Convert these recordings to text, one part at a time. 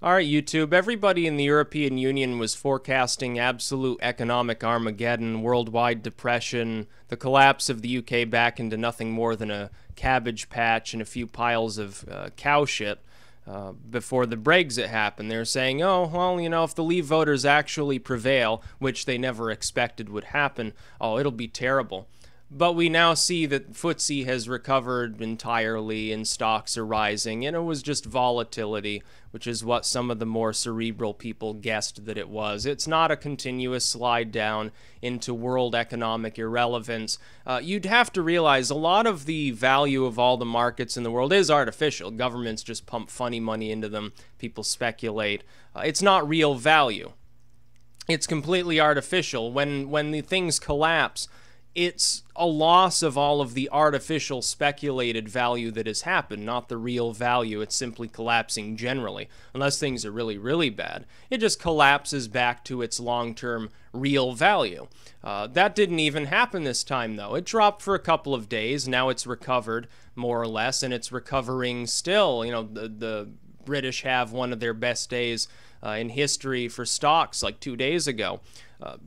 All right, YouTube. Everybody in the European Union was forecasting absolute economic Armageddon, worldwide depression, the collapse of the UK back into nothing more than a cabbage patch and a few piles of cow shit before the Brexit happened. They're saying, oh, well, if the Leave voters actually prevail, which they never expected would happen, oh, it'll be terrible. But we now see that FTSE has recovered entirely and stocks are rising, and it was just volatility, which is what some of the more cerebral people guessed that it was. It's not a continuous slide down into world economic irrelevance. You'd have to realize a lot of the value of all the markets in the world is artificial. Governments just pump funny money into them. People speculate. It's not real value. It's completely artificial. When the things collapse, it's a loss of all of the artificial speculated value that has happened, not the real value. It's simply collapsing generally. Unless things are really, really bad, it just collapses back to its long-term real value. That didn't even happen this time, though. It dropped for a couple of days. Now it's recovered, more or less, and it's recovering still. The British have one of their best days in history for stocks like 2 days ago.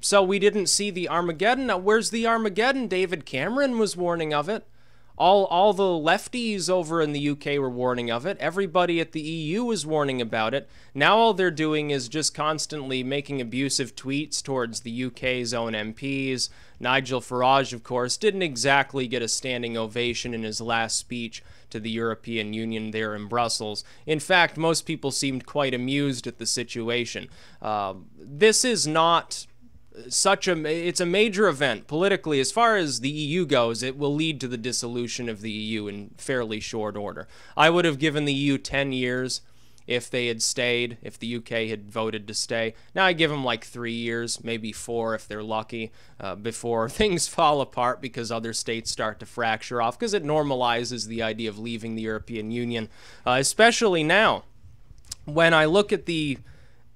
So we didn't see the Armageddon. Now, where's the Armageddon? David Cameron was warning of it. All the lefties over in the UK were warning of it. Everybody at the EU was warning about it. Now all they're doing is just constantly making abusive tweets towards the UK's own MPs. Nigel Farage, of course, didn't exactly get a standing ovation in his last speech to the European Union there in Brussels. In fact, most people seemed quite amused at the situation. This is not it's a major event politically. As far as the EU goes, it will lead to the dissolution of the EU in fairly short order. I would have given the EU 10 years if they had stayed, if the UK had voted to stay. Now I give them like 3 years, maybe 4 if they're lucky, before things fall apart because other states start to fracture off, because it normalizes the idea of leaving the European Union, especially now. When I look at the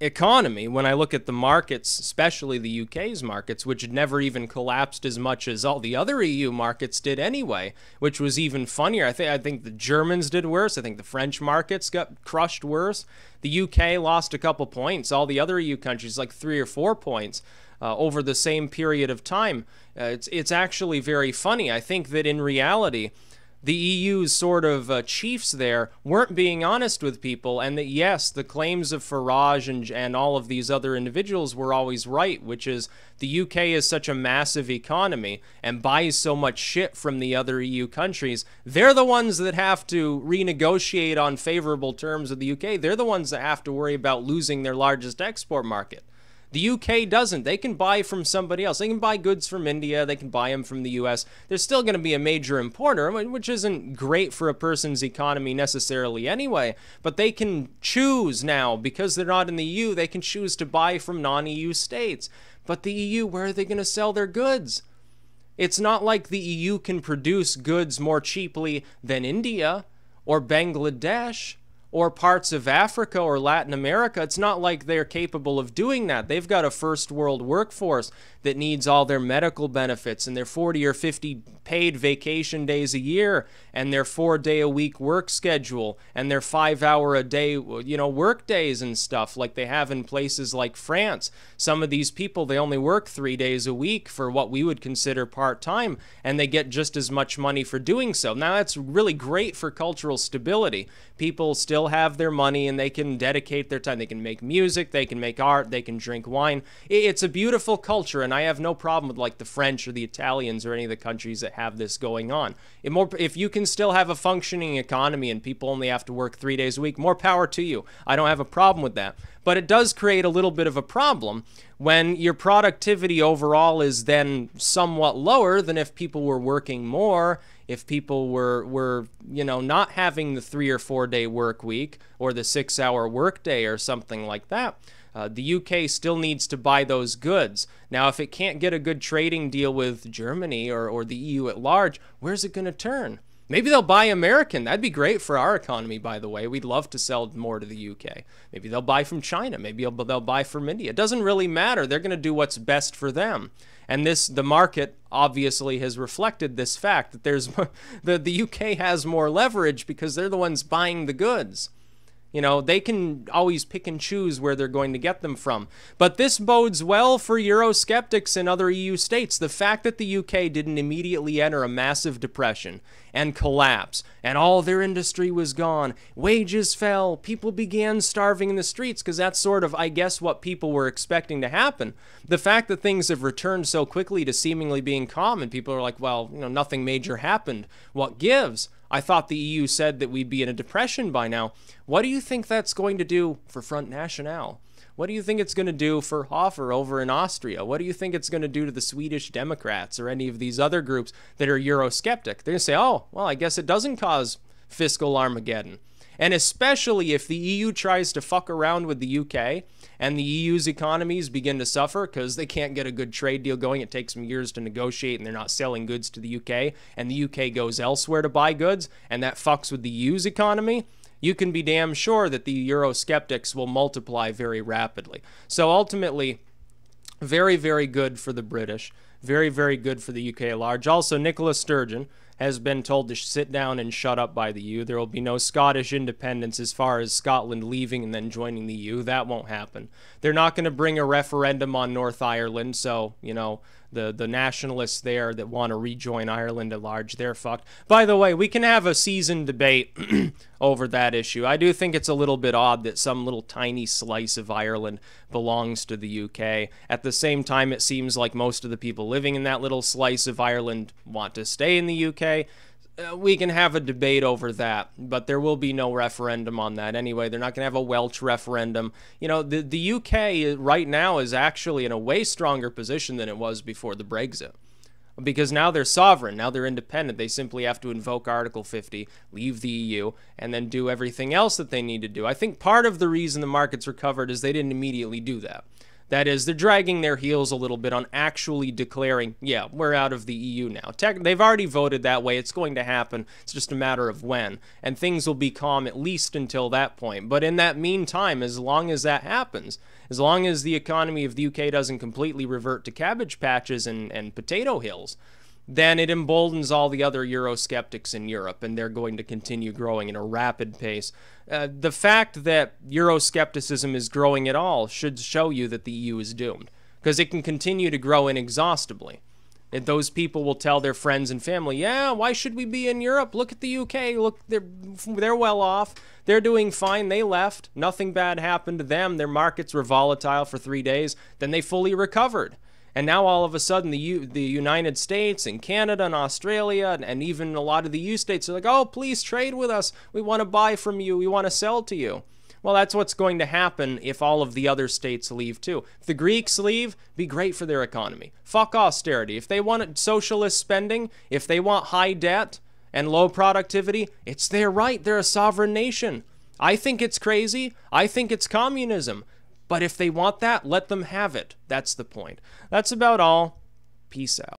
economy, when I look at the markets, especially the UK's markets, which had never even collapsed as much as all the other EU markets did anyway, which was even funnier. I think the Germans did worse. I think the French markets got crushed worse. The UK lost a couple points. All the other EU countries like 3 or 4 points over the same period of time. It's actually very funny. I think that in reality, the EU's sort of chiefs there weren't being honest with people, and that yes, the claims of Farage and all of these other individuals were always right, which is the UK is such a massive economy and buys so much shit from the other EU countries. They're the ones that have to renegotiate on favorable terms with the UK. They're the ones that have to worry about losing their largest export market. The UK doesn't. They can buy from somebody else. They can buy goods from India. They can buy them from the US. They're still going to be a major importer, which isn't great for a person's economy necessarily anyway. But they can choose now, because they're not in the EU, they can choose to buy from non-EU states. But the EU, where are they going to sell their goods? It's not like the EU can produce goods more cheaply than India or Bangladesh or parts of Africa or Latin America. It's not like they're capable of doing that. They've got a first world workforce that needs all their medical benefits and their 40 or 50 paid vacation days a year and their 4-day-a-week work schedule and their 5-hour-a-day, work days and stuff like they have in places like France. Some of these people, they only work 3 days a week for what we would consider part-time, and they get just as much money for doing so. Now, that's really great for cultural stability. People still have their money and they can dedicate their time. They can make music, they can make art, they can drink wine. It's a beautiful culture, and I have no problem with like the French or the Italians or any of the countries that have this going on. If you can still have a functioning economy and people only have to work 3 days a week, more power to you. I don't have a problem with that. But it does create a little bit of a problem when your productivity overall is then somewhat lower than if people were working more, if people were not having the 3 or 4 day work week or the 6-hour work day or something like that. The UK still needs to buy those goods. Now, if it can't get a good trading deal with Germany or the EU at large, where's it going to turn? Maybe they'll buy American. That'd be great for our economy, by the way. We'd love to sell more to the UK. Maybe they'll buy from China. Maybe they'll buy from India. It doesn't really matter. They're going to do what's best for them. And the market obviously has reflected this fact that the UK has more leverage because they're the ones buying the goods. You know, they can always pick and choose where they're going to get them from. But this bodes well for Eurosceptics in other EU states. The fact that the UK didn't immediately enter a massive depression and collapse, and all their industry was gone, wages fell, people began starving in the streets, because that's sort of, I guess, what people were expecting to happen. The fact that things have returned so quickly to seemingly being calm, and people are like, well, you know, nothing major happened. What gives? I thought the EU said that we'd be in a depression by now. What do you think that's going to do for Front National? What do you think it's going to do for Hofer over in Austria? What do you think it's going to do to the Swedish Democrats or any of these other groups that are Eurosceptic? They're going to say, oh, well, I guess it doesn't cause fiscal Armageddon. And especially if the EU tries to fuck around with the UK and the EU's economies begin to suffer because they can't get a good trade deal going. It takes them years to negotiate and they're not selling goods to the UK, and the UK goes elsewhere to buy goods, and that fucks with the EU's economy. You can be damn sure that the Eurosceptics will multiply very rapidly. So ultimately, very, very good for the British. Very, very good for the UK at large. Also, Nicola Sturgeon has been told to sit down and shut up by the EU. There will be no Scottish independence as far as Scotland leaving and then joining the EU. That won't happen. They're not going to bring a referendum on North Ireland, so, you know, the nationalists there that want to rejoin Ireland at large, they're fucked. By the way, we can have a seasoned debate over that issue. I do think it's a little bit odd that some little tiny slice of Ireland belongs to the UK. At the same time, it seems like most of the people living in that little slice of Ireland want to stay in the UK. We can have a debate over that, but there will be no referendum on that anyway. They're not going to have a Welsh referendum. You know, the UK right now is actually in a way stronger position than it was before the Brexit, because now they're sovereign, now they're independent. They simply have to invoke Article 50, leave the EU, and then do everything else that they need to do. I think part of the reason the markets recovered is they didn't immediately do that. That is, they're dragging their heels a little bit on actually declaring, yeah, we're out of the EU now. They've already voted that way. It's going to happen. It's just a matter of when. And things will be calm at least until that point. But in that meantime, as long as that happens, as long as the economy of the UK doesn't completely revert to cabbage patches and potato hills, then it emboldens all the other Eurosceptics in Europe, and they're going to continue growing at a rapid pace. The fact that Euroscepticism is growing at all should show you that the EU is doomed, because it can continue to grow inexhaustibly. And those people will tell their friends and family, yeah, why should we be in Europe? Look at the UK. Look, they're well off. They're doing fine. They left. Nothing bad happened to them. Their markets were volatile for 3 days. Then they fully recovered. And now all of a sudden the United States and Canada and Australia and even a lot of the EU states are like, oh, please trade with us. We want to buy from you. We want to sell to you. Well, that's what's going to happen if all of the other states leave too. If the Greeks leave, be great for their economy. Fuck austerity. If they want socialist spending, if they want high debt and low productivity, it's their right. They're a sovereign nation. I think it's crazy. I think it's communism. But if they want that, let them have it. That's the point. That's about all. Peace out.